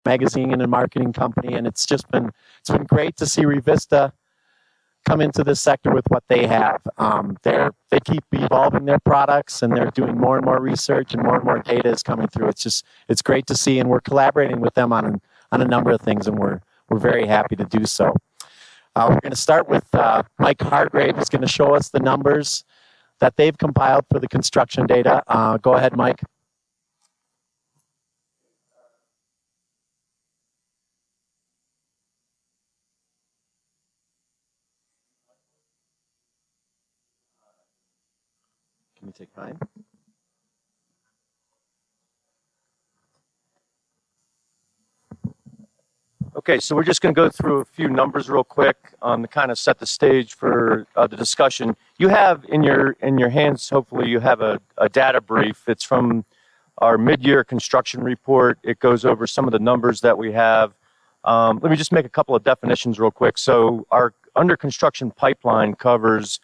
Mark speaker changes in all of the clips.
Speaker 1: magazine and a marketing company, and it's been great to see Revista come into this sector with what they have. They keep evolving their products, and they're doing more and more research, and more data is coming through. It's great to see, and we're collaborating with them on a number of things, and we're very happy to do so. We're going to start with Mike Hargrave, who's going to show us the numbers that they've compiled for the construction data. Go ahead, Mike. Can you take mine?
Speaker 2: Okay, so we're just going to go through a few numbers real quick to kind of set the stage for the discussion. You have in your hands, hopefully, you have a data brief. It's from our mid-year construction report. It goes over some of the numbers that we have. Let me just make a couple of definitions real quick. So our under construction pipeline covers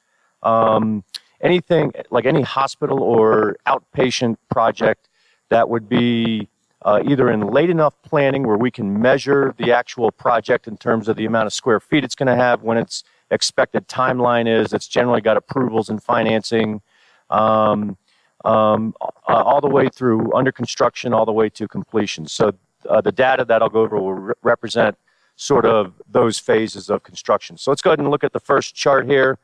Speaker 2: anything like any hospital or outpatient project that would be either in late enough planning where we can measure the actual project in terms of the amount of square feet it's going to have, when its expected timeline is. It's generally got approvals and financing all the way through under construction, all the way to completion. So the data that I'll go over will represent sort of those phases of construction. So let's go ahead and look at the first chart here.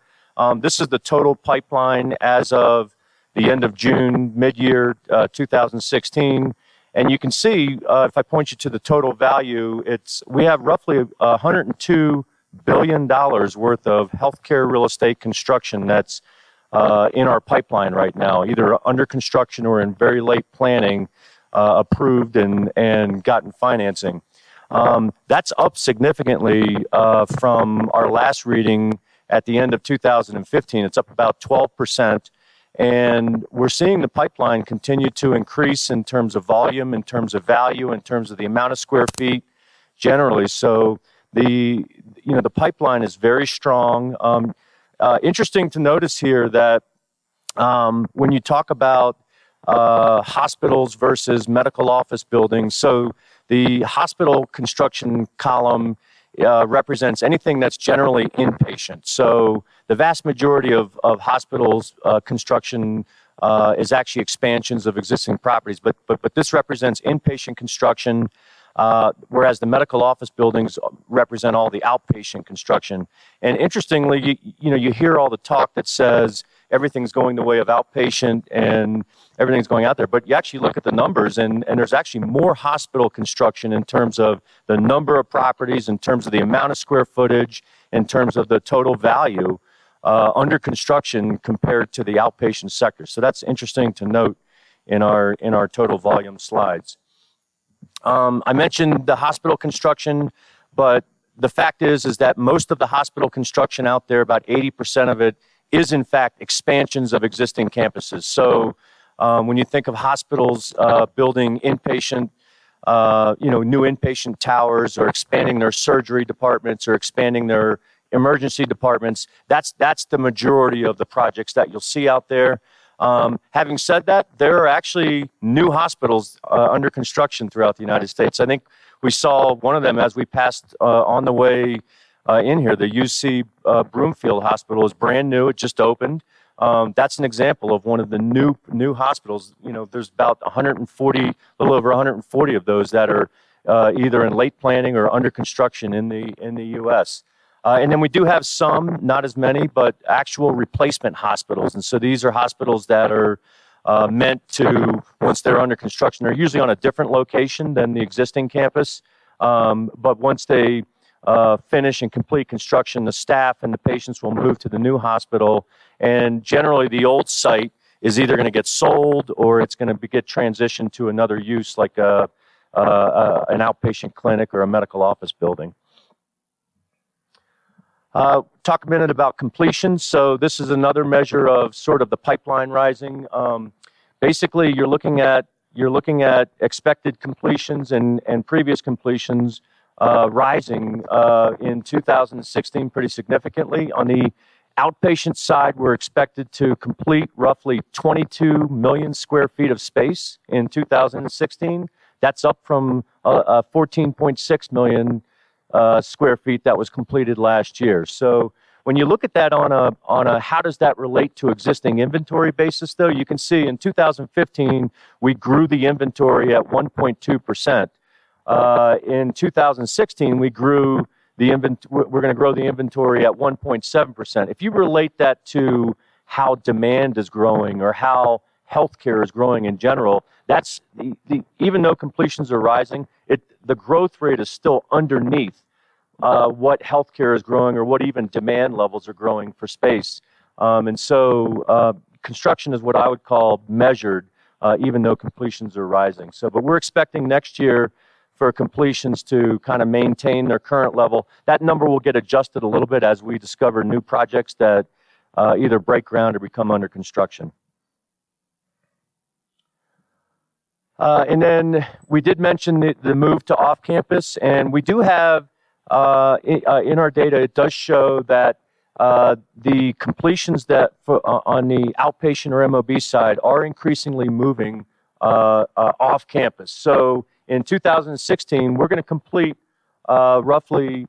Speaker 2: This is the total pipeline as of the end of June, mid-year 2016. And you can see, if I point you to the total value, we have roughly $102 billion worth of healthcare real estate construction that's in our pipeline right now, either under construction or in very late planning, approved and gotten financing. That's up significantly from our last reading at the end of 2015. It's up about 12%. And we're seeing the pipeline continue to increase in terms of volume, in terms of value, in terms of the amount of square feet generally. So the pipeline is very strong. Interesting to notice here that when you talk about hospitals versus medical office buildings, so the hospital construction column represents anything that's generally inpatient. So the vast majority of hospitals construction is actually expansions of existing properties, but this represents inpatient construction, whereas the medical office buildings represent all the outpatient construction. And interestingly, you hear all the talk that says everything's going the way of outpatient and everything's going out there, but you actually look at the numbers, and there's actually more hospital construction in terms of the number of properties, in terms of the amount of square footage, in terms of the total value under construction compared to the outpatient sector. So that's interesting to note in our total volume slides. I mentioned the hospital construction, but the fact is that most of the hospital construction out there, about 80% of it, is in fact expansions of existing campuses. So when you think of hospitals building inpatient, new inpatient towers, or expanding their surgery departments, or expanding their emergency departments, that's the majority of the projects that you'll see out there. Having said that, there are actually new hospitals under construction throughout the United States. I think we saw one of them as we passed on the way in here. The UC Broomfield Hospital is brand new. It just opened. That's an example of one of the new hospitals. There's about 140, a little over 140 of those that are either in late planning or under construction in the U.S. And then we do have some, not as many, but actual replacement hospitals. And so these are hospitals that are meant to, once they're under construction, they're usually on a different location than the existing campus. But once they finish and complete construction, the staff and the patients will move to the new hospital. And generally, the old site is either going to get sold or it's going to get transitioned to another use, like an outpatient clinic or a medical office building. Talk a minute about completion. So this is another measure of sort of the pipeline rising. Basically, you're looking at expected completions and previous completions rising in 2016 pretty significantly. On the outpatient side, we're expected to complete roughly 22 million square feet of space in 2016. That's up from 14.6 million square feet that was completed last year. So when you look at that on a how does that relate to existing inventory basis, though, you can see in 2015 we grew the inventory at 1.2%. In 2016 we grew we're going to grow the inventory at 1.7%. If you relate that to how demand is growing or how healthcare is growing in general, that's even though completions are rising, the growth rate is still underneath what healthcare is growing or what even demand levels are growing for space. And so construction is what I would call measured, even though completions are rising. But we're expecting next year for completions to kind of maintain their current level. That number will get adjusted a little bit as we discover new projects that either break ground or become under construction. And then we did mention the move to off-campus, and we do have in our data, it does show that the completions that on the outpatient or MOB side are increasingly moving off-campus. So in 2016, we're going to complete roughly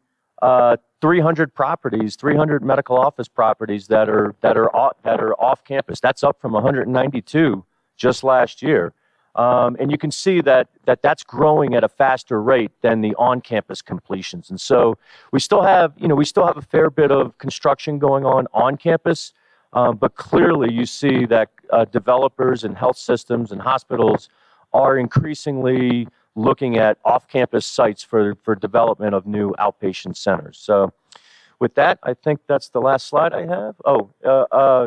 Speaker 2: 300 properties, 300 medical office properties that are off-campus. That's up from 192 just last year. And you can see that's growing at a faster rate than the on-campus completions. And so we still have a fair bit of construction going on campus, but clearly you see that developers and health systems and hospitals are increasingly looking at off-campus sites for development of new outpatient centers. So with that, I think that's the last slide I have.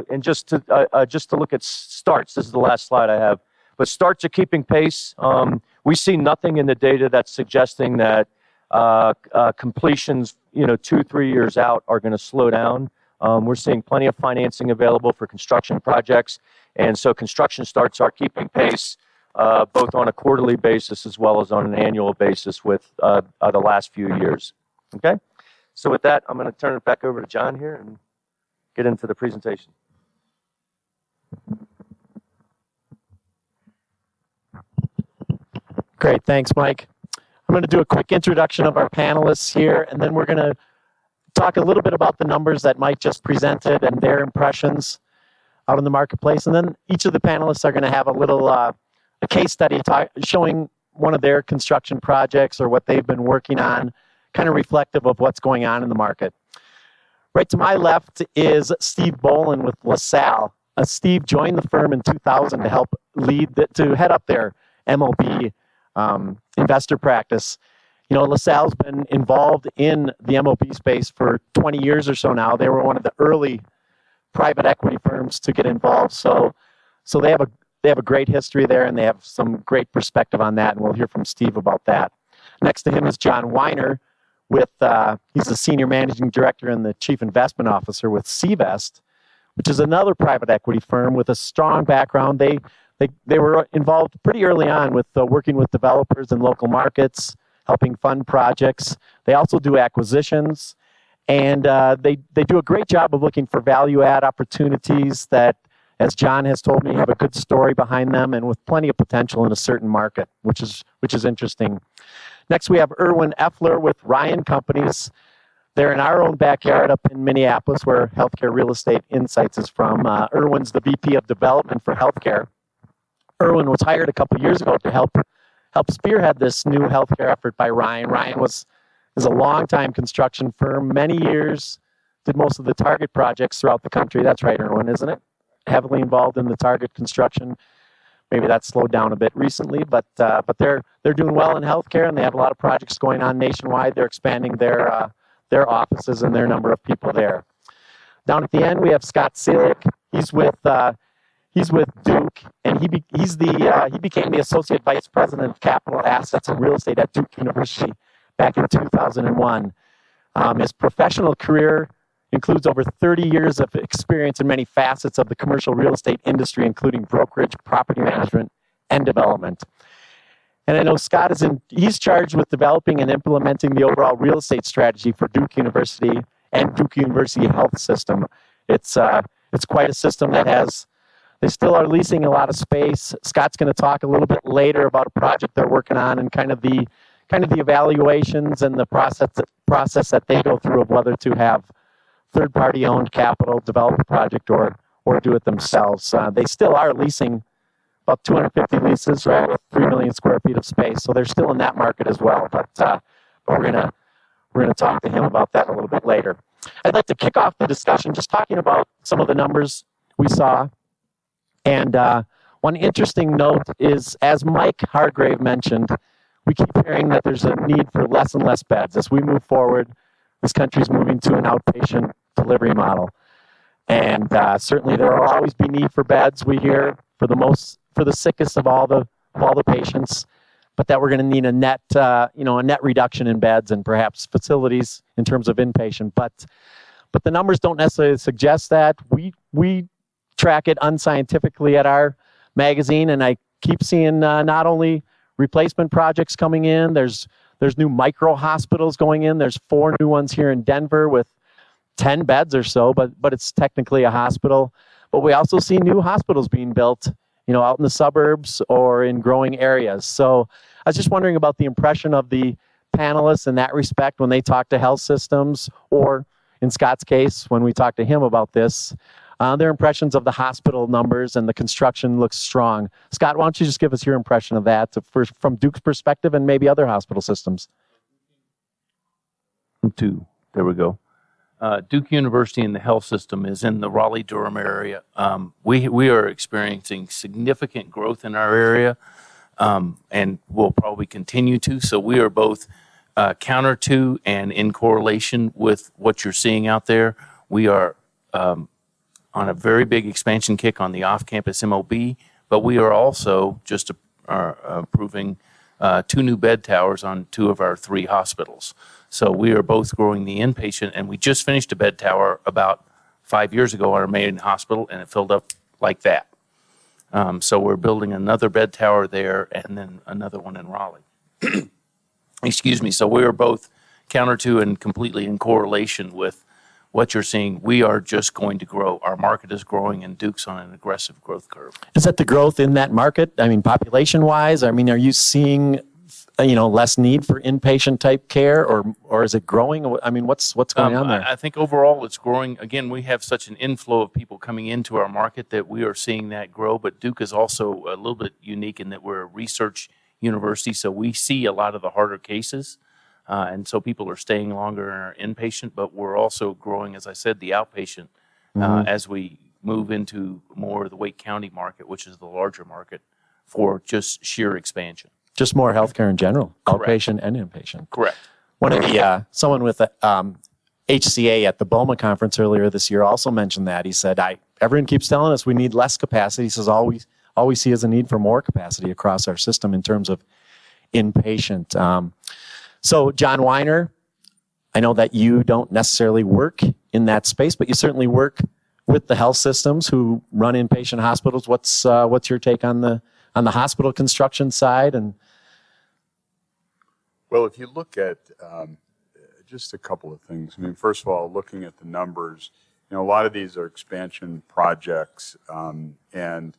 Speaker 2: And just to look at starts, this is the last slide I have. But starts are keeping pace. We see nothing in the data that's suggesting that completions, 2-3 years out are going to slow down. We're seeing plenty of financing available for construction projects. And so construction starts are keeping pace, both on a quarterly basis as well as on an annual basis with the last few years. Okay? So with that, I'm going to turn it back over to John here and get into the presentation.
Speaker 1: Great, thanks, Mike. I'm going to do a quick introduction of our panelists here, and then we're going to talk a little bit about the numbers that Mike just presented and their impressions out in the marketplace. And then each of the panelists are going to have a little a case study showing one of their construction projects or what they've been working on, kind of reflective of what's going on in the market. Right to my left is Steve Bolin with LaSalle. Steve joined the firm in 2000 to help to head up their MOB investor practice. LaSalle's been involved in the MOB space for 20 years or so now. They were one of the early private equity firms to get involved. So they have a great history there, and they have some great perspective on that, and we'll hear from Steve about that. Next to him is John Weiner he's the senior managing director and the chief investment officer with Seavest, which is another private equity firm with a strong background. They were involved pretty early on with working with developers in local markets, helping fund projects. They also do acquisitions, and they do a great job of looking for value-add opportunities that, as John has told me, have a good story behind them and with plenty of potential in a certain market, which is interesting. Next, we have Erwin Effler with Ryan Companies. They're in our own backyard up in Minneapolis, where Healthcare Real Estate Insights is from. Erwin's the VP of Development for Healthcare. Erwin was hired a couple years ago to help spearhead this new healthcare effort by Ryan. Ryan is a long-time construction firm, many years, did most of the Target projects throughout the country. That's right, Erwin, isn't it? Heavily involved in the Target construction. Maybe that's slowed down a bit recently, but they're doing well in healthcare, and they have a lot of projects going on nationwide. They're expanding their offices and their number of people there. Down at the end, we have Scott Selick. He's with Duke, and he became the Associate Vice President of Capital Assets and Real Estate at Duke University back in 2001. His professional career includes over 30 years of experience in many facets of the commercial real estate industry, including brokerage, property management, and development. And I know Scott he's charged with developing and implementing the overall real estate strategy for Duke University and Duke University Health System. It's quite a system that has They still are leasing a lot of space. Scott's going to talk a little bit later about a project they're working on and kind of the evaluations and the process that they go through of whether to have third-party owned capital develop a project or do it themselves. They still are leasing about 250 leases, right, with 3 million square feet of space. So they're still in that market as well. But we're gonna talk to him about that a little bit later. I'd like to kick off the discussion just talking about some of the numbers we saw. And one interesting note is, as Mike Hargrave mentioned, we keep hearing that there's a need for less and less beds. As we move forward, this country's moving to an outpatient delivery model. And certainly there will always be need for beds, we hear, for the sickest of all the patients, but that we're going to need a net reduction in beds and perhaps facilities in terms of inpatient. But the numbers don't necessarily suggest that. We track it unscientifically at our magazine, and I keep seeing not only replacement projects coming in, there's new micro hospitals going in. There's 4 new ones here in Denver with 10 beds or so, but it's technically a hospital. But we also see new hospitals being built, out in the suburbs or in growing areas. So I was just wondering about the impression of the panelists in that respect when they talk to health systems, or in Scott's case, when we talk to him about this, their impressions of the hospital numbers and the construction looks strong. Scott, why don't you just give us your impression of that from Duke's perspective and maybe other hospital systems?
Speaker 3: There we go. Duke University and the health system is in the Raleigh-Durham area. We are experiencing significant growth in our area, and will probably continue to. So we are both counter to and in correlation with what you're seeing out there. We are on a very big expansion kick on the off-campus MOB, but we are also just approving 2 new bed towers on 2 of our 3 hospitals. So we are both growing the inpatient, and we just finished a bed tower about 5 years ago at our main hospital, and it filled up like that. So we're building another bed tower there and then another one in Raleigh. Excuse me. So we are both counter to and completely in correlation with what you're seeing. We are just going to grow. Our market is growing, and Duke's on an aggressive growth curve.
Speaker 1: Is that the growth in that market? I mean, population-wise, are you seeing less need for inpatient type care, or is it growing? I mean, what's going on there?
Speaker 3: I think overall it's growing. Again, we have such an inflow of people coming into our market that we are seeing that grow, but Duke is also a little bit unique in that we're a research university, so we see a lot of the harder cases, and so people are staying longer in our inpatient, but we're also growing, as I said, the outpatient as we move into more of the Wake County market, which is the larger market for just sheer expansion.
Speaker 1: Just more healthcare in general,
Speaker 3: Correct.
Speaker 1: Outpatient and inpatient.
Speaker 3: Correct.
Speaker 1: One of the someone with HCA at the BOMA conference earlier this year also mentioned that. He said, everyone keeps telling us we need less capacity. He says, all we see is a need for more capacity across our system in terms of inpatient. So John Weiner, I know that you don't necessarily work in that space, but you certainly work with the health systems who run inpatient hospitals. What's your take on the hospital construction side? And
Speaker 4: well, if you look at just a couple of things. I mean, first of all, looking at the numbers, a lot of these are expansion projects, and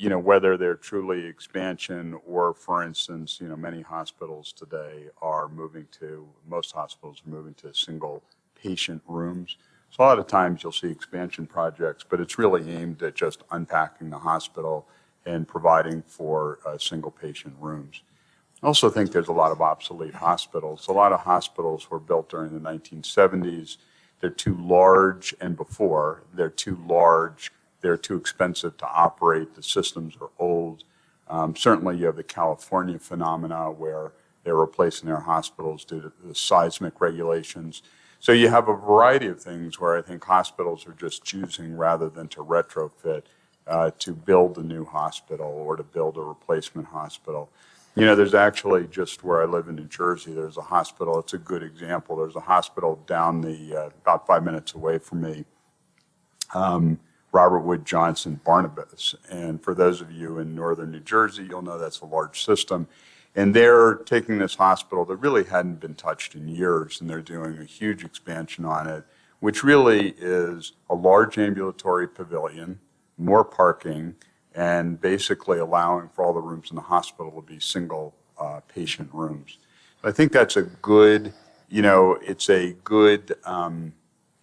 Speaker 4: whether they're truly expansion or, for instance, many hospitals today most hospitals are moving to single patient rooms. So a lot of times you'll see expansion projects, but it's really aimed at just unpacking the hospital and providing for single patient rooms. I also think there's a lot of obsolete hospitals. A lot of hospitals were built during the 1970s. They're too large, and before, they're too large, they're too expensive to operate, the systems are old. Certainly you have the California phenomena where they're replacing their hospitals due to the seismic regulations. So you have a variety of things where I think hospitals are just choosing, rather than to retrofit, to build a new hospital or to build a replacement hospital. There's actually, just where I live in New Jersey, there's a hospital. It's a good example. There's a hospital down about 5 minutes away from me, Robert Wood Johnson Barnabas. And for those of you in northern New Jersey, you'll know that's a large system. And they're taking this hospital that really hadn't been touched in years, and they're doing a huge expansion on it, which really is a large ambulatory pavilion, more parking, and basically allowing for all the rooms in the hospital to be single patient rooms. I think that's a good, it's a good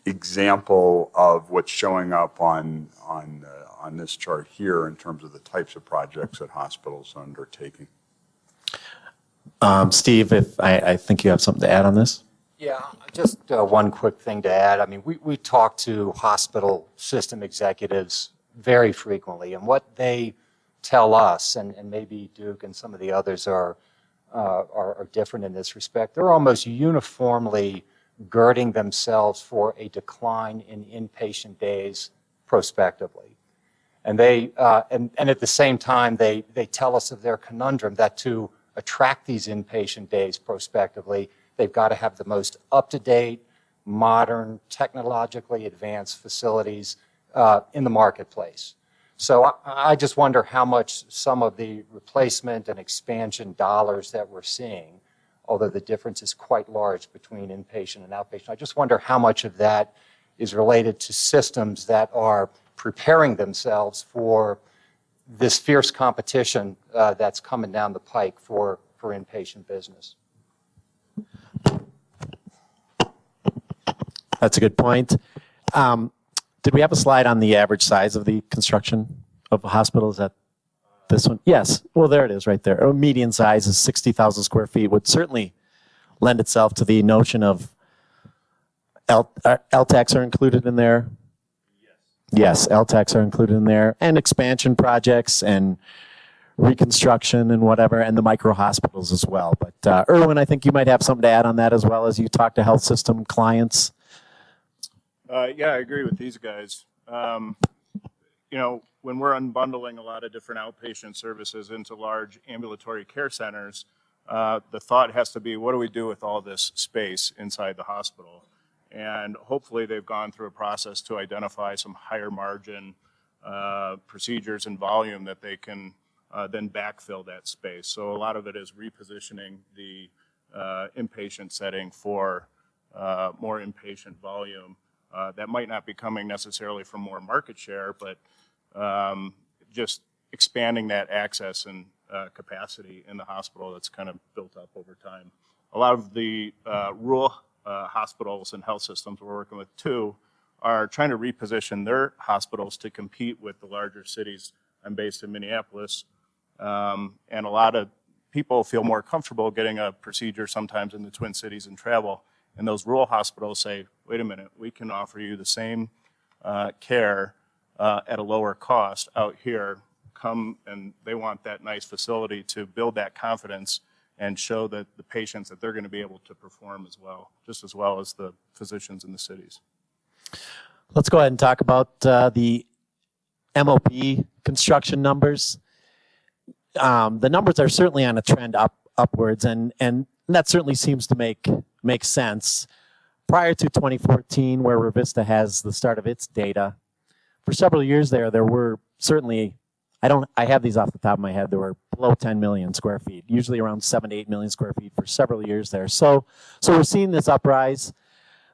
Speaker 4: example of what's showing up on this chart here in terms of the types of projects that hospitals are undertaking.
Speaker 1: Steve, if I think you have something to add on this.
Speaker 5: Yeah, just one quick thing to add. I mean, we talk to hospital system executives very frequently, and what they tell us, and maybe Duke and some of the others are different in this respect, they're almost uniformly girding themselves for a decline in inpatient days prospectively. And they and at the same time, they tell us of their conundrum that to attract these inpatient days prospectively, they've got to have the most up-to-date, modern, technologically advanced facilities in the marketplace. So I just wonder how much some of the replacement and expansion dollars that we're seeing, although the difference is quite large between inpatient and outpatient, I just wonder how much of that is related to systems that are preparing themselves for this fierce competition that's coming down the pike for inpatient business.
Speaker 1: That's a good point. Did we have a slide on the average size of the construction of a hospital? Is that this one? Yes. Well, there it is right there. Median size is 60,000 square feet, would certainly lend itself to the notion of LTACs are included in there. Yes, LTACs are included in there, and expansion projects and reconstruction and whatever, and the micro hospitals as well. But Erwin, I think you might have something to add on that as well as you talk to health system clients.
Speaker 6: Yeah, I agree with these guys. When we're unbundling a lot of different outpatient services into large ambulatory care centers, the thought has to be, what do we do with all this space inside the hospital? And hopefully they've gone through a process to identify some higher margin procedures and volume that they can then backfill that space. So a lot of it is repositioning the inpatient setting for more inpatient volume. That might not be coming necessarily from more market share, but just expanding that access and capacity in the hospital that's kind of built up over time. A lot of the rural hospitals and health systems we're working with too are trying to reposition their hospitals to compete with the larger cities. I'm based in Minneapolis, and a lot of people feel more comfortable getting a procedure sometimes in the Twin Cities and travel. And those rural hospitals say, wait a minute, we can offer you the same care at a lower cost out here. Come, and they want that nice facility to build that confidence and show that the patients that they're going to be able to perform as well, just as well as the physicians in the cities.
Speaker 1: Let's go ahead and talk about the MOP construction numbers. The numbers are certainly on a trend upwards, and that certainly seems to make sense. Prior to 2014, where Revista has the start of its data, for several years there were certainly, I have these off the top of my head, there were below 10 million square feet, usually around 7 to 8 million square feet for several years there. So we're seeing this uprise,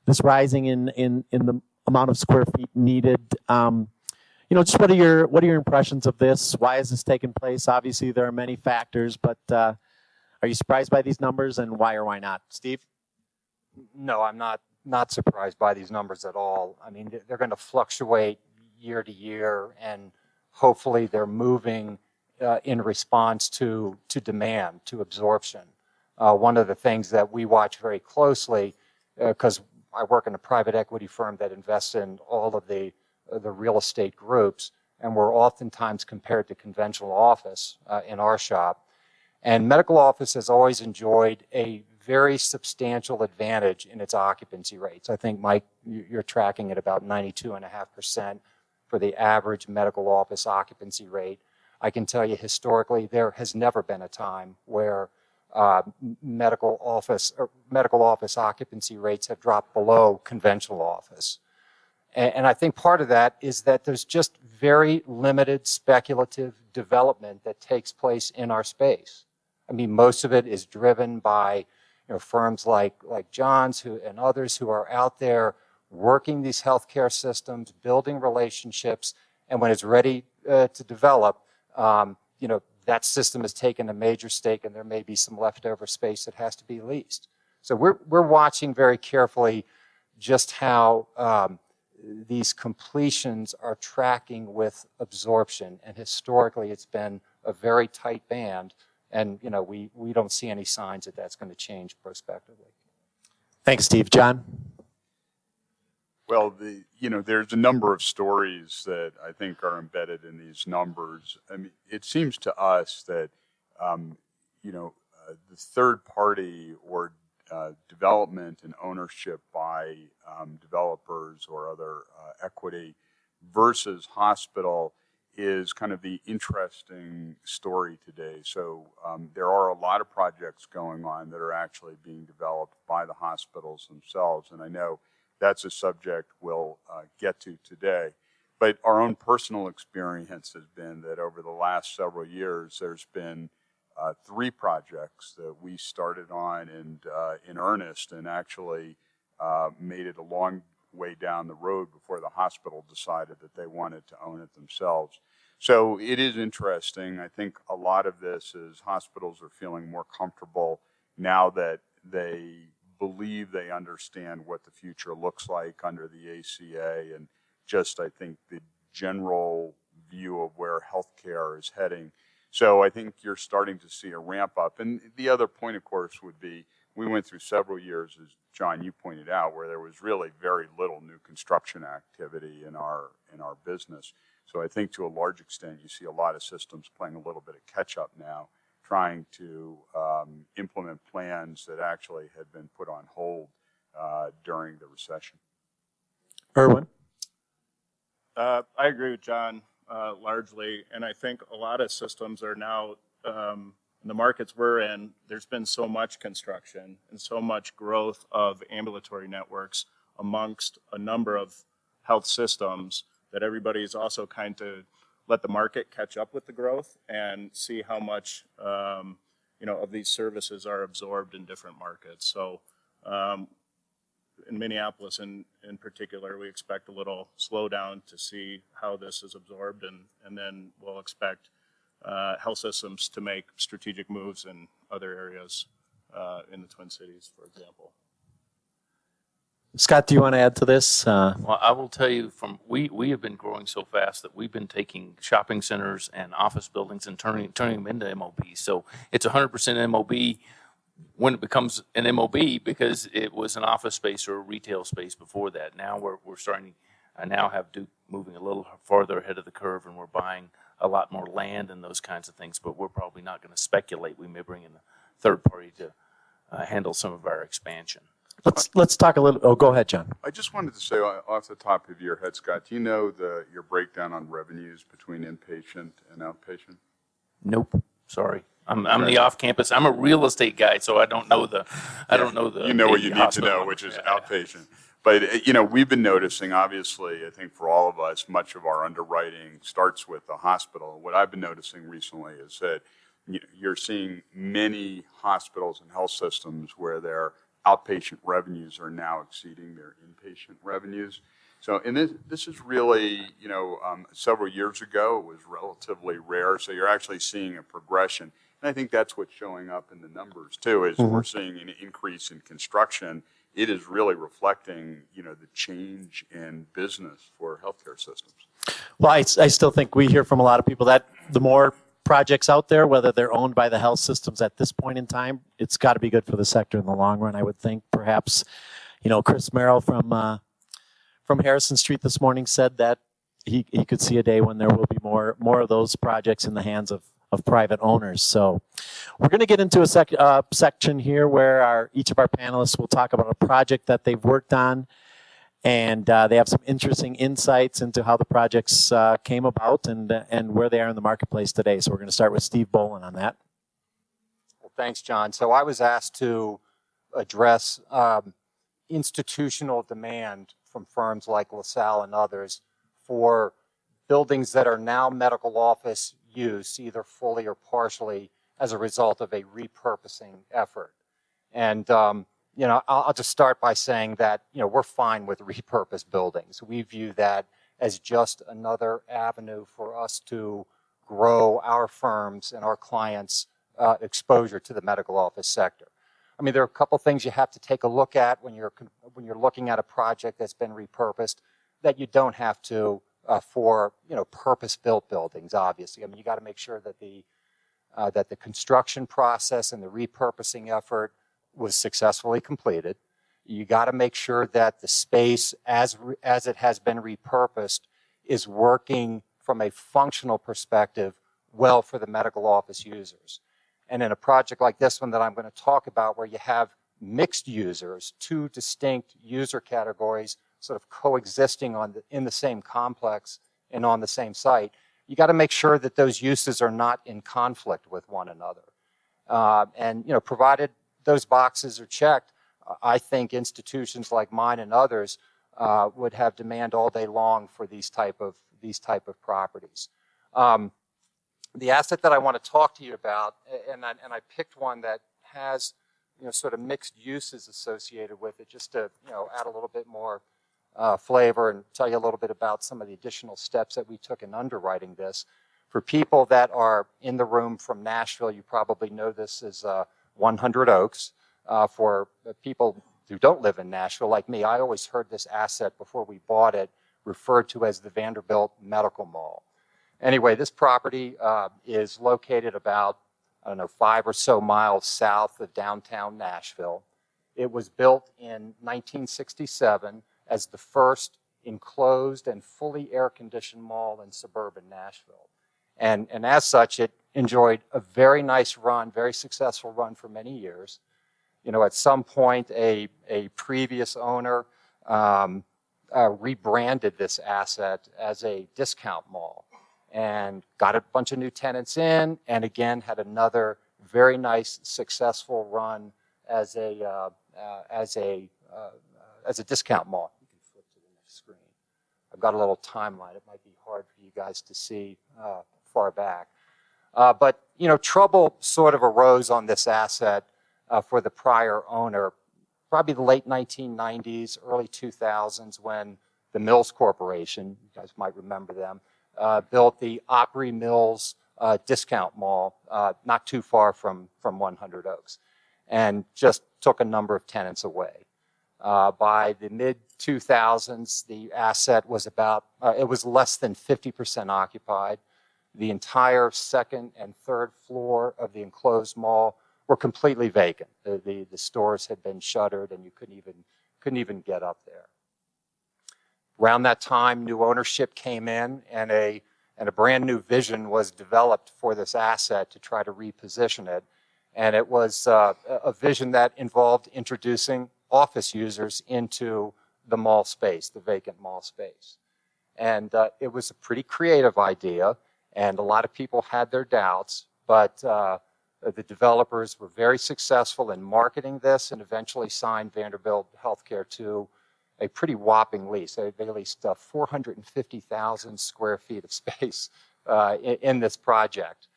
Speaker 1: this rising in the amount of square feet needed. Just what are your impressions of this? Why is this taking place? Obviously, there are many factors, but are you surprised by these numbers, and why or why not? Steve?
Speaker 5: No, I'm not surprised by these numbers at all. I mean, they're going to fluctuate year to year, and hopefully they're moving in response to demand, to absorption. One of the things that we watch very closely, because I work in a private equity firm that invests in all of the real estate groups, and we're oftentimes compared to conventional office in our shop. And medical office has always enjoyed a very substantial advantage in its occupancy rates. I think, Mike, you're tracking at about 92.5% for the average medical office occupancy rate. I can tell you historically, there has never been a time where medical office occupancy rates have dropped below conventional office. And I think part of that is that there's just very limited speculative development that takes place in our space. I mean, most of it is driven by firms like John's and others who are out there working these healthcare systems, building relationships, And when it's ready to develop, that system has taken a major stake, and there may be some leftover space that has to be leased. So we're watching very carefully just how these completions are tracking with absorption. And historically, it's been a very tight band. And, we don't see any signs that that's going to change prospectively.
Speaker 1: Thanks, Steve. John?
Speaker 4: Well, there's a number of stories that I think are embedded in these numbers. I mean, it seems to us that, the third party or development and ownership by developers or other equity versus hospital is kind of the interesting story today. So there are a lot of projects going on that are actually being developed by the hospitals themselves, and I know that's a subject we'll get to today. But our own personal experience has been that over the last several years, there's been 3 projects that we started on and in earnest, and actually made it a long way down the road before the hospital decided that they wanted to own it themselves. So it is interesting. I think a lot of this is hospitals are feeling more comfortable now that they believe they understand what the future looks like under the ACA, and just, I think, the general view of where healthcare is heading. So I think you're starting to see a ramp up. And the other point, of course, would be we went through several years, as John, you pointed out, where there was really very little new construction activity in our business. So I think to a large extent, you see a lot of systems playing a little bit of catch up now, trying to implement plans that actually had been put on hold during the recession.
Speaker 1: Erwin?
Speaker 6: I agree with John largely, and I think a lot of systems are now, in the markets we're in, there's been so much construction and so much growth of ambulatory networks amongst a number of health systems that everybody's also kind of let the market catch up with the growth and see how much of these services are absorbed in different markets. So in Minneapolis in particular, we expect a little slowdown to see how this is absorbed, and then we'll expect health systems to make strategic moves in other areas in the Twin Cities, for example.
Speaker 1: Scott, do you want to add to this?
Speaker 3: Well, I will tell you, we have been growing so fast that we've been taking shopping centers and office buildings and turning them into MOB. So it's 100% MOB when it becomes an MOB, because it was an office space or a retail space before that. Now we're starting. I now have Duke moving a little farther ahead of the curve, and we're buying a lot more land and those kinds of things. But we're probably not going to speculate. We may bring in a third party to handle some of our expansion.
Speaker 1: Let's talk a little. Oh, go ahead, John.
Speaker 4: I just wanted to say off the top of your head, Scott, do you know your breakdown on revenues between inpatient and outpatient?
Speaker 3: Nope. Sorry. I'm the off-campus. I'm a real estate guy, so I don't know the.
Speaker 4: You know what you need to know, which is outpatient. But we've been noticing, obviously, I think for all of us, much of our underwriting starts with the hospital. What I've been noticing recently is that you're seeing many hospitals and health systems where their outpatient revenues are now exceeding their inpatient revenues. So, and this is really, several years ago, it was relatively rare. So you're actually seeing a progression. And I think that's what's showing up in the numbers too, is we're seeing an increase in construction. It is really reflecting, the change in business for healthcare systems.
Speaker 1: Well, I still think we hear from a lot of people that the more projects out there, whether they're owned by the health systems at this point in time, it's got to be good for the sector in the long run, I would think. Perhaps, Chris Merrill from Harrison Street this morning said that he could see a day when there will be more of those projects in the hands of private owners. So we're going to get into a section here where each of our panelists will talk about a project that they've worked on, and they have some interesting insights into how the projects came about and where they are in the marketplace today. So we're going to start with Steve Bolin on that.
Speaker 5: Well, thanks, John. So I was asked to address institutional demand from firms like LaSalle and others for buildings that are now medical office use, either fully or partially, as a result of a repurposing effort. And I'll just start by saying that we're fine with repurposed buildings. We view that as just another avenue for us to grow our firms and our clients' exposure to the medical office sector. I mean, there are a couple things you have to take a look at when you're looking at a project that's been repurposed that you don't have to for purpose-built buildings. Obviously, I mean, you got to make sure that the construction process and the repurposing effort was successfully completed. You got to make sure that the space, as it has been repurposed, is working from a functional perspective well for the medical office users. And in a project like this one that I'm going to talk about, where you have mixed users, two distinct user categories sort of coexisting in the same complex and on the same site, you got to make sure that those uses are not in conflict with one another. And provided those boxes are checked, I think institutions like mine and others would have demand all day long for these type of properties. The asset that I want to talk to you about, and I picked one that has sort of mixed uses associated with it, just to add a little bit more flavor and tell you a little bit about some of the additional steps that we took in underwriting this. For people that are in the room from Nashville, you probably know this as 100 Oaks. For people who don't live in Nashville, like me, I always heard this asset before we bought it referred to as the Vanderbilt Medical Mall. Anyway, this property is located about, 5 or so miles south of downtown Nashville. It was built in 1967 as the first enclosed and fully air-conditioned mall in suburban Nashville. And as such, it enjoyed a very nice run, very successful run for many years. At some point, a previous owner rebranded this asset as a discount mall and got a bunch of new tenants in, and again had another very nice, successful run as a discount mall. You can flip to the next screen. I've got a little timeline. It might be hard for you guys to see far back, but trouble sort of arose on this asset for the prior owner, probably the late 1990s, early 2000s, when the Mills Corporation, you guys might remember them, built the Opry Mills discount mall not too far from 100 Oaks, and just took a number of tenants away. By the mid-2000s, the asset was it was less than 50% occupied. The entire second and third floor of the enclosed mall were completely vacant. The stores had been shuttered, and you couldn't even get up there. Around that time, new ownership came in, and a brand new vision was developed for this asset to try to reposition it. And it was a vision that involved introducing office users into the mall space, the vacant mall space. And it was a pretty creative idea, and a lot of people had their doubts, but the developers were very successful in marketing this and eventually signed Vanderbilt Healthcare to a pretty whopping lease. They leased 450,000 square feet of space in this project.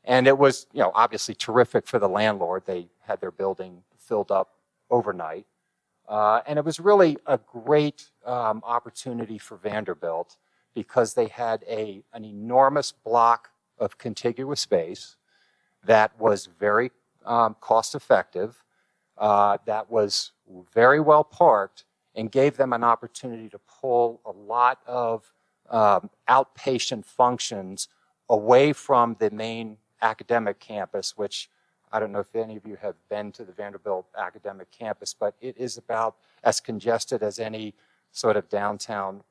Speaker 5: And it was, obviously terrific for the landlord. They had their building filled up overnight. And it was really a great opportunity for Vanderbilt because they had an enormous block of contiguous space that was very cost effective, that was very well parked, and gave them an opportunity to pull a lot of outpatient functions away from the main academic campus, which I don't know if any of you have been to the Vanderbilt academic campus, but it is about as congested as any sort of downtown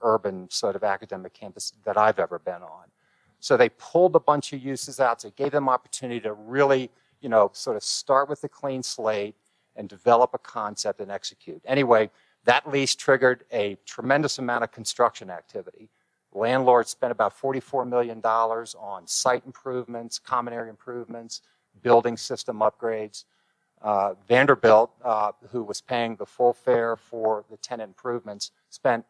Speaker 5: urban sort of academic campus that I've ever been on. So they pulled a bunch of uses out. So it gave them opportunity to really, sort of start with a clean slate and develop a concept and execute. Anyway, that lease triggered a tremendous amount of construction activity. Landlords spent about $44 million on site improvements, common area improvements, building system upgrades. Vanderbilt, who was paying the full fare for the tenant improvements, spent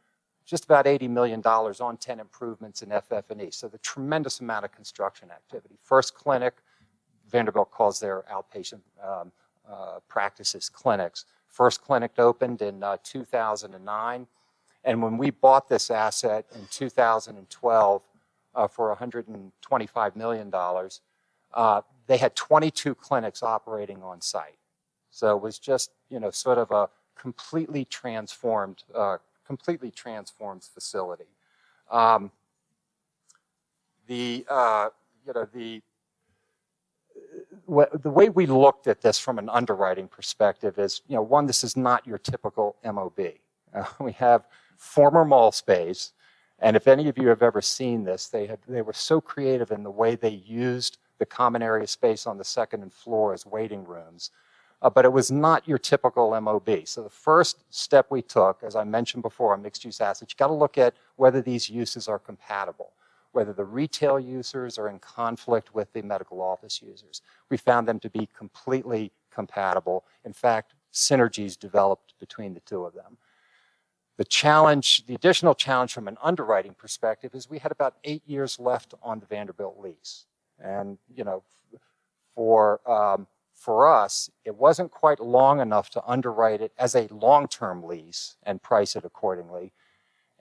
Speaker 5: just about $80 million on tenant improvements in FF&E. So the tremendous amount of construction activity. First clinic, Vanderbilt calls their outpatient practices clinics. First clinic opened in 2009, And when we bought this asset in 2012 for $125 million, they had 22 clinics operating on site. So it was just, sort of a completely transformed facility. The way we looked at this from an underwriting perspective is, one, this is not your typical MOB. We have former mall space, and if any of you have ever seen this, they were so creative in the way they used the common area space on the second floor as waiting rooms. But it was not your typical MOB. So the first step we took, as I mentioned before, on mixed-use assets, you got to look at whether these uses are compatible, whether the retail users are in conflict with the medical office users. We found them to be completely compatible. In fact, synergies developed between the two of them. The additional challenge from an underwriting perspective is we had about 8 years left on the Vanderbilt lease. And, for us, it wasn't quite long enough to underwrite it as a long-term lease and price it accordingly.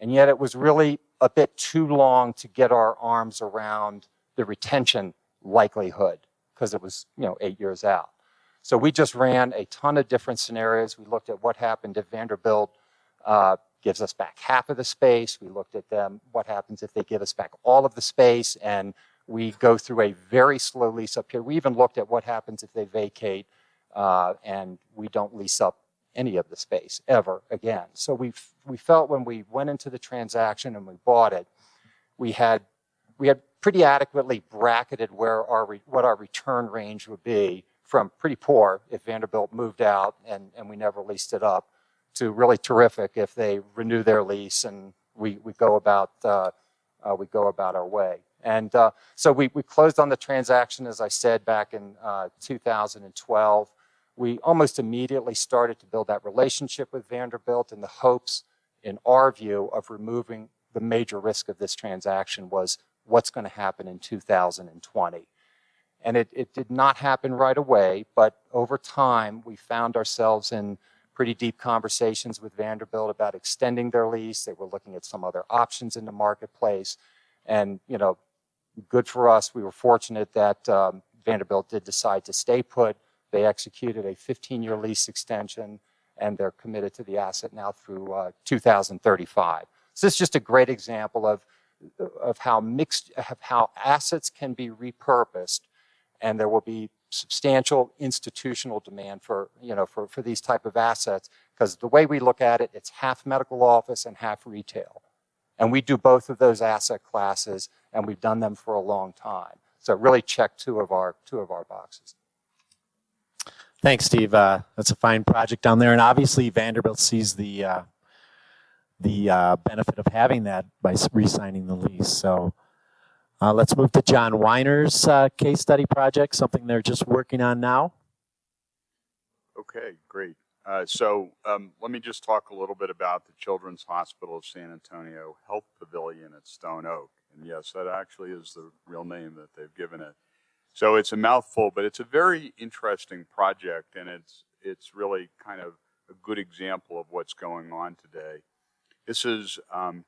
Speaker 5: And yet it was really a bit too long to get our arms around the retention likelihood because it was, 8 years out. So we just ran a ton of different scenarios. We looked at what happened if Vanderbilt gives us back half of the space. We looked at what happens if they give us back all of the space, and we go through a very slow lease up here. We even looked at what happens if they vacate and we don't lease up any of the space ever again. So we felt when we went into the transaction and we bought it, we had pretty adequately bracketed what our return range would be, from pretty poor if Vanderbilt moved out and we never leased it up, to really terrific if they renew their lease and we go about our way. And so we closed on the transaction, as I said, back in 2012. We almost immediately started to build that relationship with Vanderbilt in the hopes, in our view, of removing the major risk of this transaction was what's going to happen in 2020. And it did not happen right away, but over time we found ourselves in pretty deep conversations with Vanderbilt about extending their lease. They were looking at some other options in the marketplace. And, good for us, we were fortunate that Vanderbilt did decide to stay put. They executed a 15-year lease extension, and they're committed to the asset now through 2035. So this is just a great example of how assets can be repurposed, and there will be substantial institutional demand for these type of assets, because the way we look at it, it's half medical office and half retail. And we do both of those asset classes, and we've done them for a long time. So it really checked two of our boxes.
Speaker 1: Thanks, Steve. That's a fine project down there, and obviously Vanderbilt sees the benefit of having that by re-signing the lease. So let's move to John Weiner's case study project, something they're just working on now.
Speaker 4: Okay, great. So let me just talk a little bit about the Children's Hospital of San Antonio Health Pavilion at Stone Oak. And yes, that actually is the real name that they've given it. So it's a mouthful, but it's a very interesting project, and it's really kind of a good example of what's going on today. This is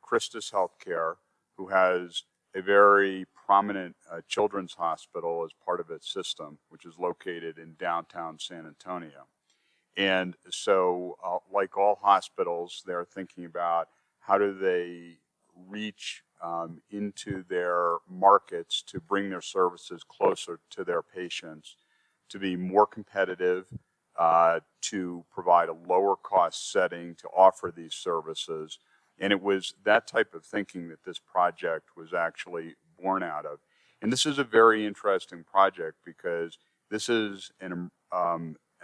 Speaker 4: Christus Healthcare, who has a very prominent children's hospital as part of its system, which is located in downtown San Antonio. And so, like all hospitals, they're thinking about how do they reach into their markets to bring their services closer to their patients, to be more competitive, to provide a lower cost setting to offer these services. And it was that type of thinking that this project was actually born out of. And this is a very interesting project because this is an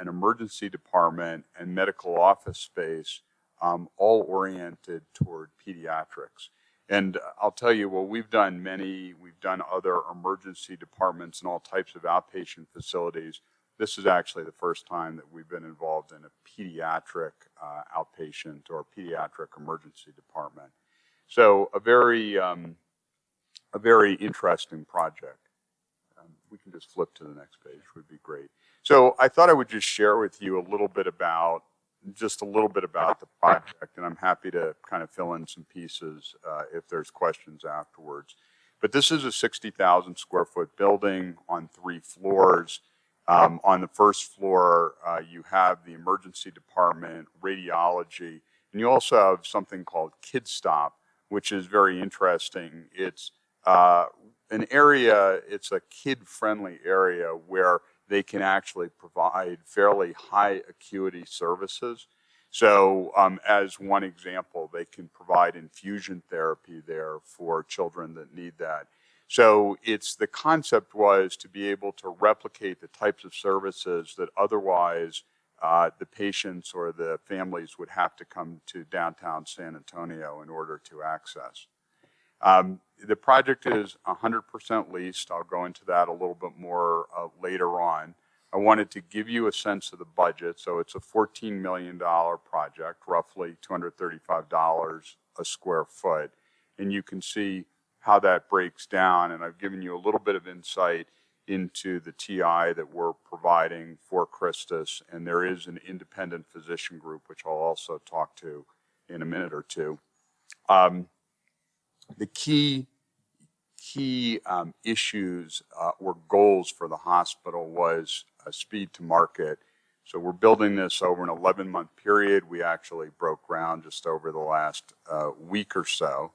Speaker 4: emergency department and medical office space, all oriented toward pediatrics. And I'll tell you, well, we've done other emergency departments and all types of outpatient facilities. This is actually the first time that we've been involved in a pediatric outpatient or pediatric emergency department. So a very interesting project. We can just flip to the next page, would be great. So I thought I would just share with you a little bit about just a little bit about the project, and I'm happy to kind of fill in some pieces if there's questions afterwards. But this is a 60,000 square foot building on 3 floors. On the first floor, you have the emergency department, radiology, and you also have something called Kid Stop, which is very interesting. It's an area, it's a kid-friendly area where they can actually provide fairly high acuity services. So as one example, they can provide infusion therapy there for children that need that. So the concept was to be able to replicate the types of services that otherwise the patients or the families would have to come to downtown San Antonio in order to access. The project is 100% leased. I'll go into that a little bit more later on. I wanted to give you a sense of the budget. So it's a $14 million project, roughly $235 a square foot. And you can see how that breaks down. And I've given you a little bit of insight into the TI that we're providing for Christus. And there is an independent physician group, which I'll also talk to in a minute or two. The key issues or goals for the hospital was speed to market. So we're building this over an 11-month period. We actually broke ground just over the last week or so,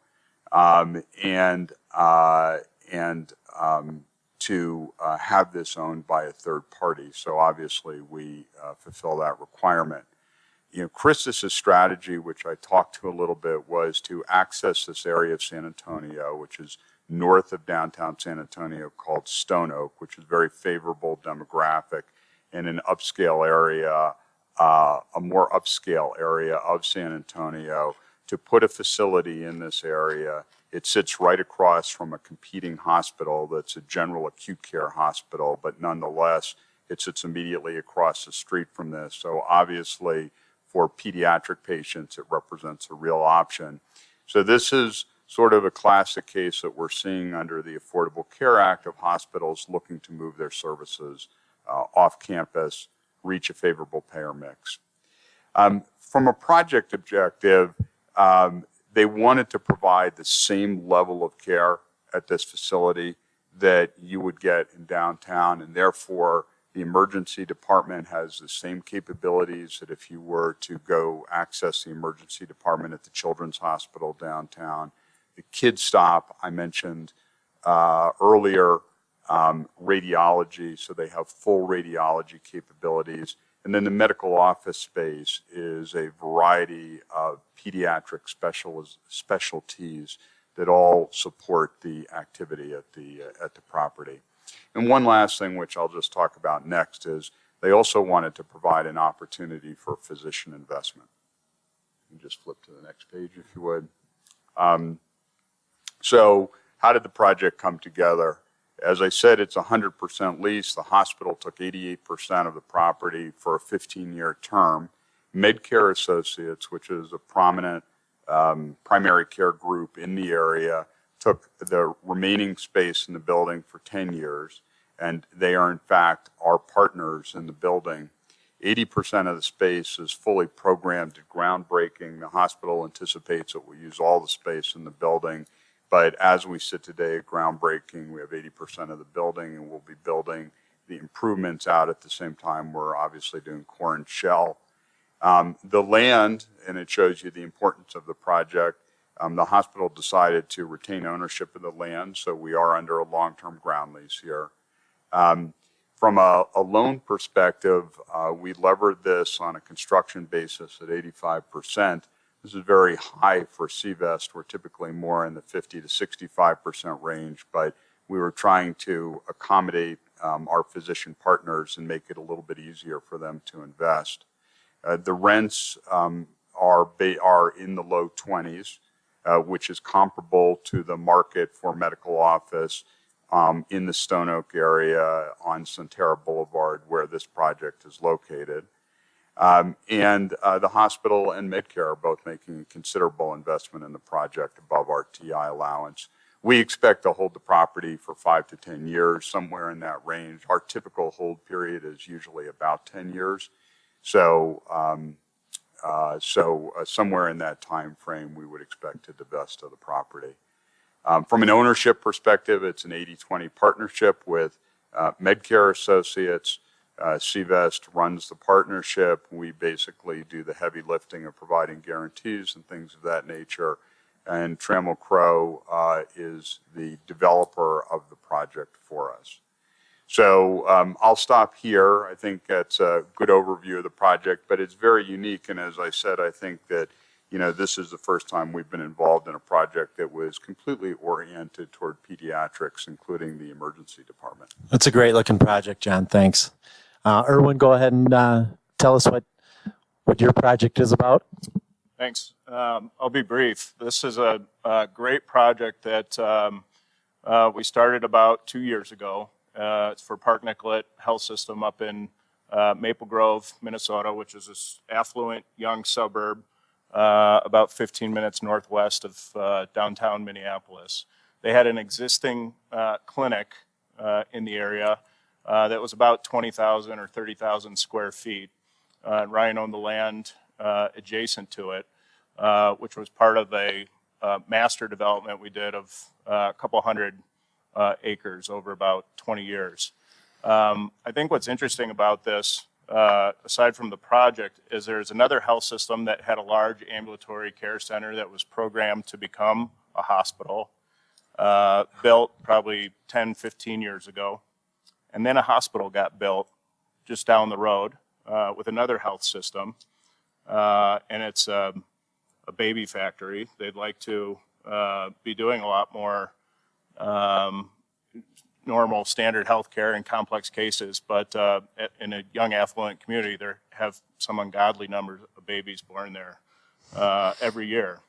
Speaker 4: to have this owned by a third party. So obviously we fulfill that requirement. You know, Christus's strategy, which I talked to a little bit, was to access this area of San Antonio, which is north of downtown San Antonio, called Stone Oak, which is very favorable demographic in an upscale area, a more upscale area of San Antonio, to put a facility in this area. It sits right across from a competing hospital that's a general acute care hospital, but nonetheless, it sits immediately across the street from this. So obviously, for pediatric patients, it represents a real option. So this is sort of a classic case that we're seeing under the Affordable Care Act of hospitals looking to move their services off campus, reach a favorable payer mix. From a project objective, they wanted to provide the same level of care at this facility that you would get in downtown, and therefore the emergency department has the same capabilities that if you were to go access the emergency department at the Children's Hospital downtown. The Kid Stop, I mentioned earlier, radiology, so they have full radiology capabilities. And then the medical office space is a variety of pediatric specialties that all support the activity at the property. And one last thing, which I'll just talk about next, is they also wanted to provide an opportunity for physician investment. You can just flip to the next page, if you would. So how did the project come together? As I said, it's 100% leased. The hospital took 88% of the property for a 15-year term. Medcare Associates, which is a prominent primary care group in the area, took the remaining space in the building for 10 years, and they are in fact our partners in the building. 80% of the space is fully programmed at groundbreaking. The hospital anticipates it will use all the space in the building, but as we sit today at groundbreaking, we have 80% of the building, and we'll be building the improvements out at the same time. We're obviously doing core and shell. The land, and it shows you the importance of the project, the hospital decided to retain ownership of the land, so we are under a long-term ground lease here. From a loan perspective, we levered this on a construction basis at 85%. This is very high for CVEST. We're typically more in the 50 to 65% range, but we were trying to accommodate our physician partners and make it a little bit easier for them to invest. The rents are in the low 20s, which is comparable to the market for medical office in the Stone Oak area on Centera Boulevard, where this project is located. The hospital and Medcare are both making a considerable investment in the project above our TI allowance. We expect to hold the property for 5 to 10 years, somewhere in that range. Our typical hold period is usually about 10 years. So Somewhere in that time frame, we would expect to divest of the property. From an ownership perspective, it's an 80-20 partnership with Medcare Associates. CVest runs the partnership. We basically do the heavy lifting of providing guarantees and things of that nature. And Trammell Crow is the developer of the project for us. So I'll stop here. I think that's a good overview of the project, but it's very unique. And as I said, I think that this is the first time we've been involved in a project that was completely oriented toward pediatrics, including the emergency department.
Speaker 1: That's a great looking project, John. Thanks. Erwin, go ahead and tell us what your project is about.
Speaker 6: Thanks. I'll be brief. This is a great project that we started about 2 years ago. It's for Park Nicollet Health System up in Maple Grove, Minnesota, which is this affluent young suburb about 15 minutes northwest of downtown Minneapolis. They had an existing clinic in the area that was about 20,000 or 30,000 square feet. Ryan owned the land adjacent to it, which was part of a master development we did of a couple hundred acres over about 20 years. I think what's interesting about this, aside from the project, is there's another health system that had a large ambulatory care center that was programmed to become a hospital, built probably 10, 15 years ago. And then a hospital got built just down the road with another health system. And it's a baby factory. They'd like to be doing a lot more normal standard health care in complex cases, but in a young affluent community, there have some ungodly numbers of babies born there every year.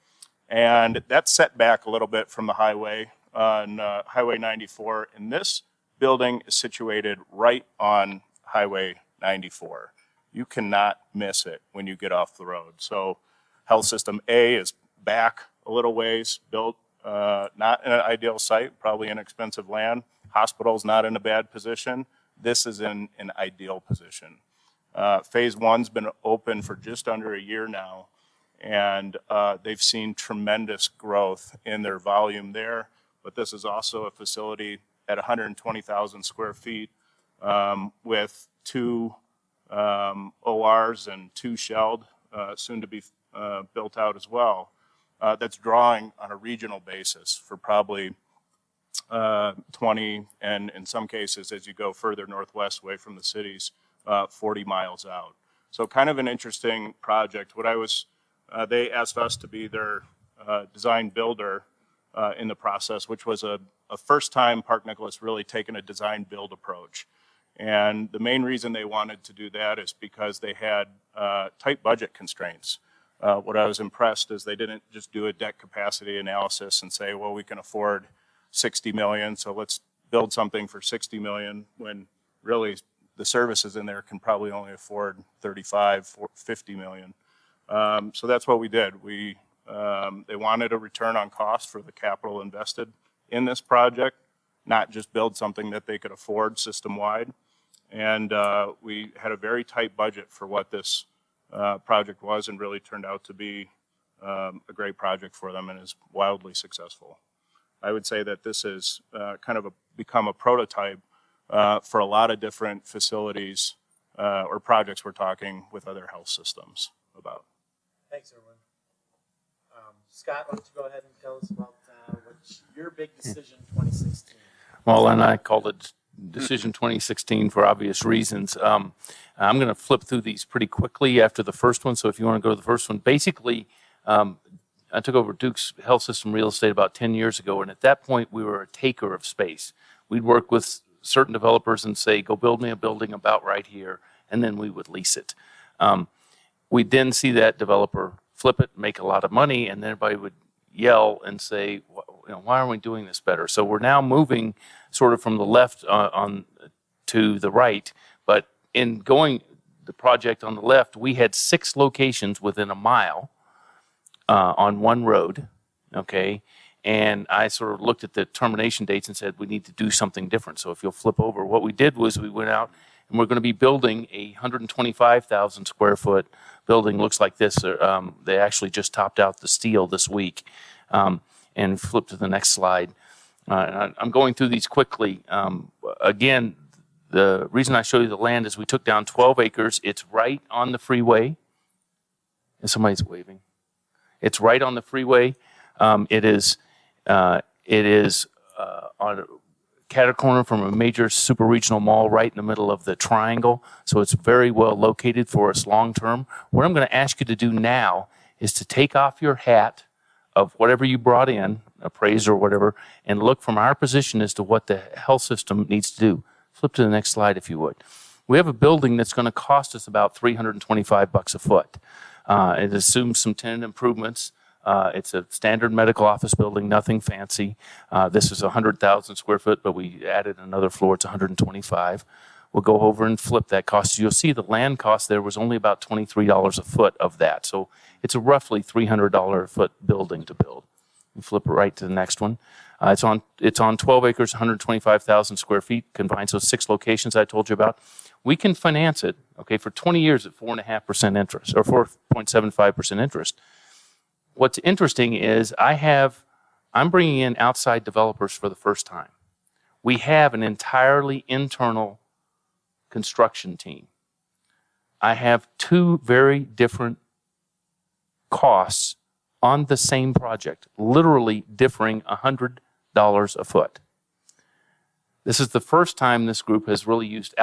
Speaker 6: And that's set back a little bit from the highway on Highway 94. And this building is situated right on Highway 94. You cannot miss it when you get off the road. So Health System A is back a little ways, built not in an ideal site, probably inexpensive land. Hospital's not in a bad position. This is in an ideal position. Phase one's been open for just under a year now, and they've seen tremendous growth in their volume there. But this is also a facility at 120,000 square feet with 2 ORs and 2 shelled, soon to be built out as well. That's drawing on a regional basis for probably 20, and in some cases, as you go further northwest away from the cities, 40 miles out. So kind of an interesting project. They asked us to be their design builder in the process, which was a first time Park Nicollet's really taken a design build approach. And the main reason they wanted to do that is because they had tight budget constraints. What I was impressed is they didn't just do a debt capacity analysis and say, well, we can afford 60 million, so let's build something for 60 million, when really the services in there can probably only afford 35, 50 million. So that's what we did. They wanted a return on cost for the capital invested in this project, not just build something that they could afford system-wide. And we had a very tight budget for what this project was, and really turned out to be a great project for them and is wildly successful. I would say that this has kind of become a prototype for a lot of different facilities or projects we're talking with other health systems about.
Speaker 1: Thanks, Erwin. Scott, why don't you go ahead and tell us about what's your big decision 2016?
Speaker 3: Well, and I called it Decision 2016 for obvious reasons. I'm going to flip through these pretty quickly after the first one, so if you want to go to the first one. Basically, I took over Duke's Health System Real Estate about 10 years ago, and at that point, we were a taker of space. We'd work with certain developers and say, go build me a building about right here, and then we would lease it. We'd then see that developer flip it, make a lot of money, and then everybody would yell and say, why aren't we doing this better? So we're now moving sort of from the left on to the right, but in going the project on the left, we had 6 locations within a mile on one road, okay? And I sort of looked at the termination dates and said, we need to do something different. So if you'll flip over, what we did was we went out and we're going to be building a 125,000 square foot building looks like this. They actually just topped out the steel this week. And flip to the next slide. I'm going through these quickly. Again, the reason I show you the land is we took down 12 acres. It's right on the freeway. And somebody's waving. It's right on the freeway. It is on a catty-corner from a major super regional mall right in the middle of the triangle. So it's very well located for us long term. What I'm going to ask you to do now is to take off your hat of whatever you brought in, appraised or whatever, and look from our position as to what the health system needs to do. Flip to the next slide if you would. We have a building that's going to cost us about $325 a foot. It assumes some tenant improvements. It's a standard medical office building, nothing fancy. This is 100,000 square foot, but we added another floor. It's 125. We'll go over and flip that cost. You'll see the land cost there was only about $23 a foot of that. So it's a roughly $300 a foot building to build. We flip it right to the next one. It's on 12 acres, 125,000 square feet, combines those 6 locations I told you about. We can finance it, okay, for 20 years at 4.5% interest, or 4.75% interest. What's interesting is I'm bringing in outside developers for the first time. We have an entirely internal construction team. I have 2 very different costs on the same project, literally differing $100 a foot. This is the first time this group has really used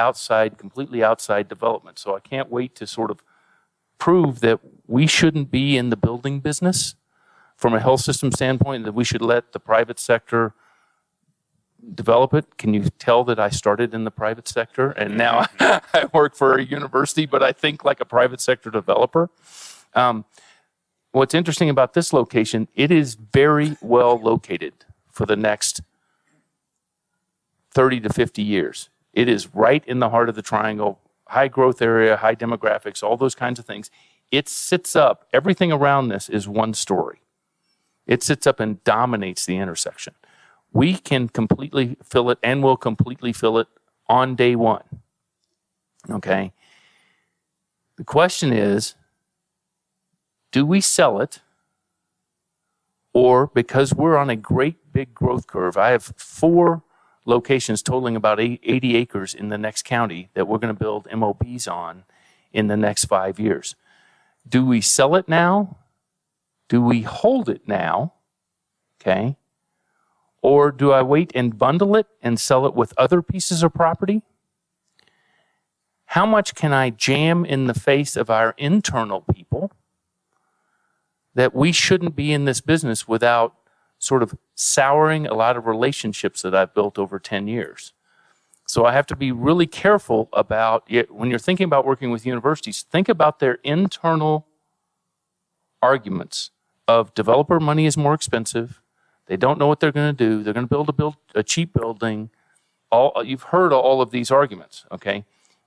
Speaker 3: completely outside development. So I can't wait to sort of prove that we shouldn't be in the building business from a health system standpoint, that we should let the private sector develop it. Can you tell that I started in the private sector and now I work for a university, but I think like a private sector developer? What's interesting about this location, it is very well located for the next 30 to 50 years. It is right in the heart of the triangle, high growth area, high demographics, all those kinds of things. It sits up, everything around this is one story. It sits up and dominates the intersection. We can completely fill it and will completely fill it on day one. Okay? The question is, do we sell it? Or because we're on a great big growth curve, I have 4 locations totaling about 80 acres in the next county that we're going to build MOBs on in the next 5 years. Do we sell it now? Do we hold it now? Okay. Or do I wait and bundle it and sell it with other pieces of property? How much can I jam in the face of our internal people that we shouldn't be in this business without sort of souring a lot of relationships that I've built over 10 years? So I have to be really careful about it. When you're thinking about working with universities, think about their internal arguments of developer money is more expensive. They don't know what they're going to do. They're going to build a cheap building. You've heard all of these arguments, okay?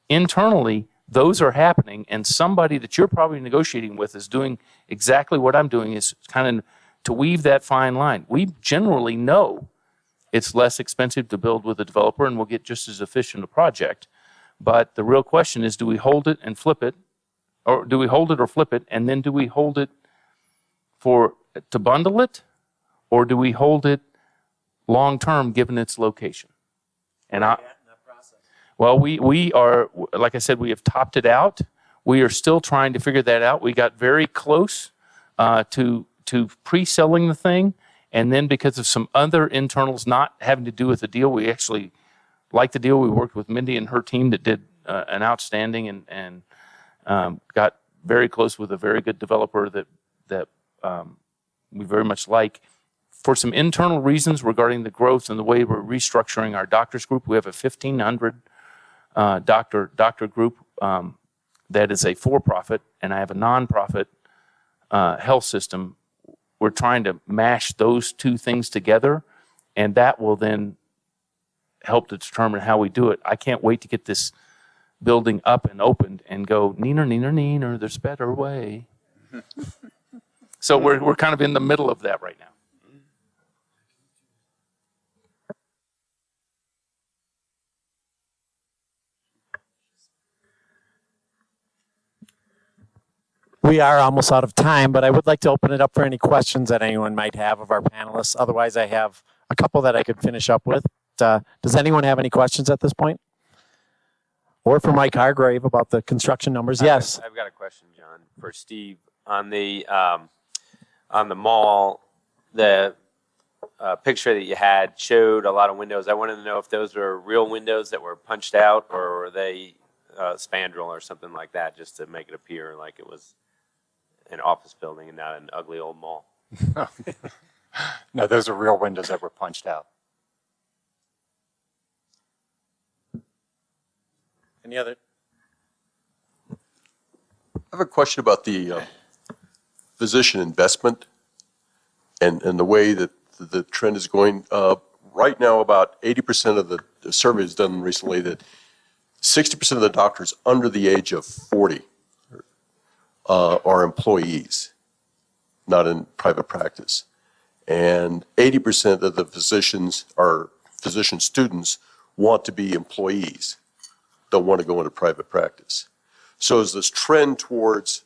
Speaker 3: Internally, those are happening, and somebody that you're probably negotiating with is doing exactly what I'm doing, is kind of to weave that fine line. We generally know it's less expensive to build with a developer and we'll get just as efficient a project. But the real question is, do we hold it and flip it? Or do we hold it or flip it? And then do we hold it to bundle it? Or do we hold it long-term given its location? And well, we are, like I said, we have topped it out. We are still trying to figure that out. We got very close to pre-selling the thing. And then because of some other internals not having to do with the deal, we actually liked the deal. We worked with Mindy and her team that did an outstanding and got very close with a very good developer that we very much like. For some internal reasons regarding the growth and the way we're restructuring our doctors group, we have a 1,500 doctor group that is a for-profit, and I have a non-profit health system. We're trying to mash those 2 things together, and that will then help to determine how we do it. I can't wait to get this building up and opened and go, neener, there's a better way. So we're kind of in the middle of that right now.
Speaker 1: We are almost out of time, but I would like to open it up for any questions that anyone might have of our panelists. Otherwise, I have a couple that I could finish up with. Does anyone have any questions at this point? Or for Mike Hargrave about the construction numbers? Yes.
Speaker 7: I've got a question, John, for Steve. On the mall, the picture that you had showed a lot of windows. I wanted to know if those were real windows that were punched out, or were they spandrel or something like that, just to make it appear like it was an office building and not an ugly old mall.
Speaker 5: No, those are real windows that were punched out.
Speaker 1: Any other?
Speaker 8: I have a question about the physician investment and the way that the trend is going. Right now, about 80% of the surveys done recently that 60% of the doctors under the age of 40 are employees, not in private practice. And 80% of the physicians are physician students want to be employees, don't want to go into private practice. So is this trend towards,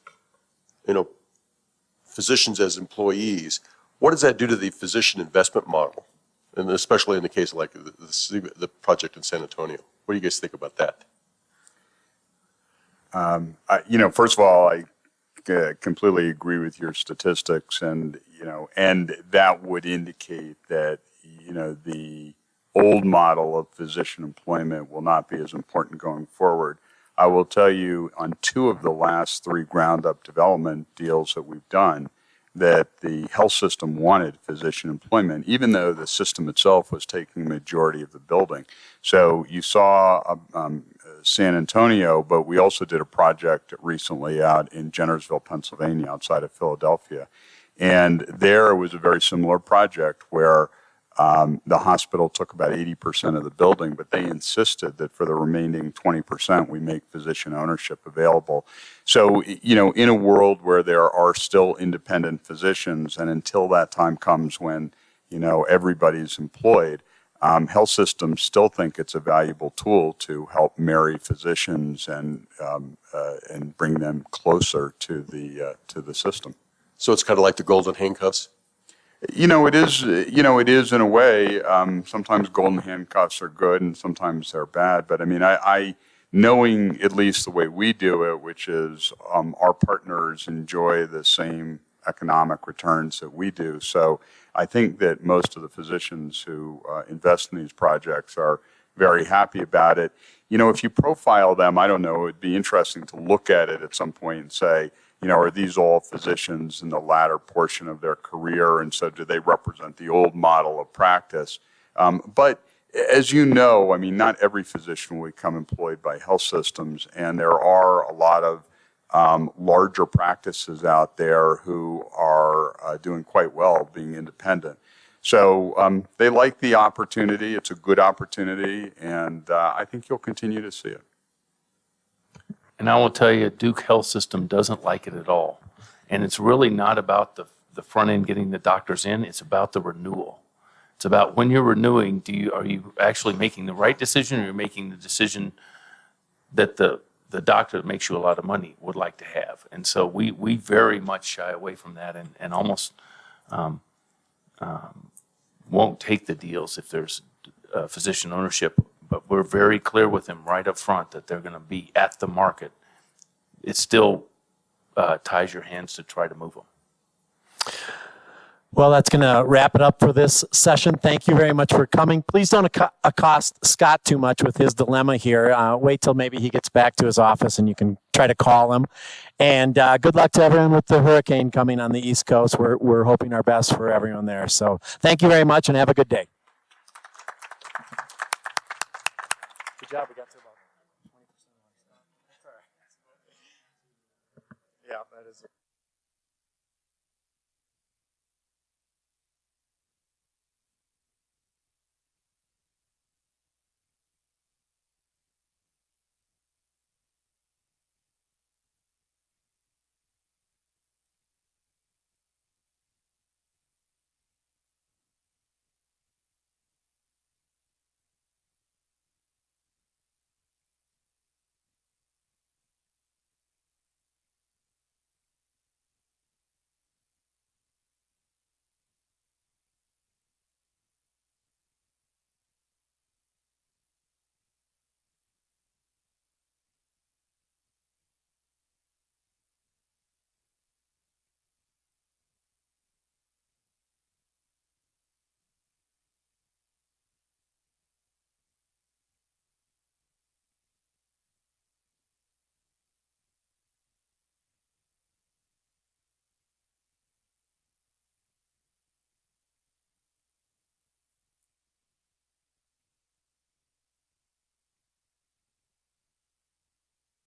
Speaker 8: physicians as employees, what does that do to the physician investment model? And especially in the case of like the project in San Antonio. What do you guys think about that?
Speaker 4: First of all, I completely agree with your statistics, and that would indicate that the old model of physician employment will not be as important going forward. I will tell you, on 2 of the last 3 ground-up development deals that we've done, that the health system wanted physician employment, even though the system itself was taking the majority of the building. So you saw San Antonio, but we also did a project recently out in Jennersville, Pennsylvania, outside of Philadelphia. And there was a very similar project where the hospital took about 80% of the building, but they insisted that for the remaining 20%, we make physician ownership available. So, in a world where there are still independent physicians, and until that time comes when, everybody's employed, health systems still think it's a valuable tool to help marry physicians and bring them closer to the system.
Speaker 8: So it's kind of like the golden handcuffs?
Speaker 4: It is in a way. Sometimes golden handcuffs are good and sometimes they're bad. But I knowing at least the way we do it, which is our partners enjoy the same economic returns that we do. So I think that most of the physicians who invest in these projects are very happy about it. If you profile them, I don't know, it'd be interesting to look at it at some point and say, are these all physicians in the latter portion of their career? And so do they represent the old model of practice? But as you know, not every physician will become employed by health systems, and there are a lot of larger practices out there who are doing quite well being independent. So they like the opportunity. It's a good opportunity, and I think you'll continue to see it.
Speaker 3: And I will tell you, Duke Health System doesn't like it at all. And it's really not about the front end getting the doctors in. It's about the renewal. It's about when you're renewing, are you actually making the right decision, or you're making the decision that the doctor that makes you a lot of money would like to have. And so we very much shy away from that and almost won't take the deals if there's physician ownership. But we're very clear with them right up front that they're going to be at the market. It still ties your hands to try to move them.
Speaker 1: Well, that's going to wrap it up for this session. Thank you very much for coming. Please don't accost Scott too much with his dilemma here. Wait till maybe he gets back to his office and you can try to call him. And good luck to everyone with the hurricane coming on the East Coast. We're hoping our best for everyone there. So thank you very much and have a good day. Good job. We got to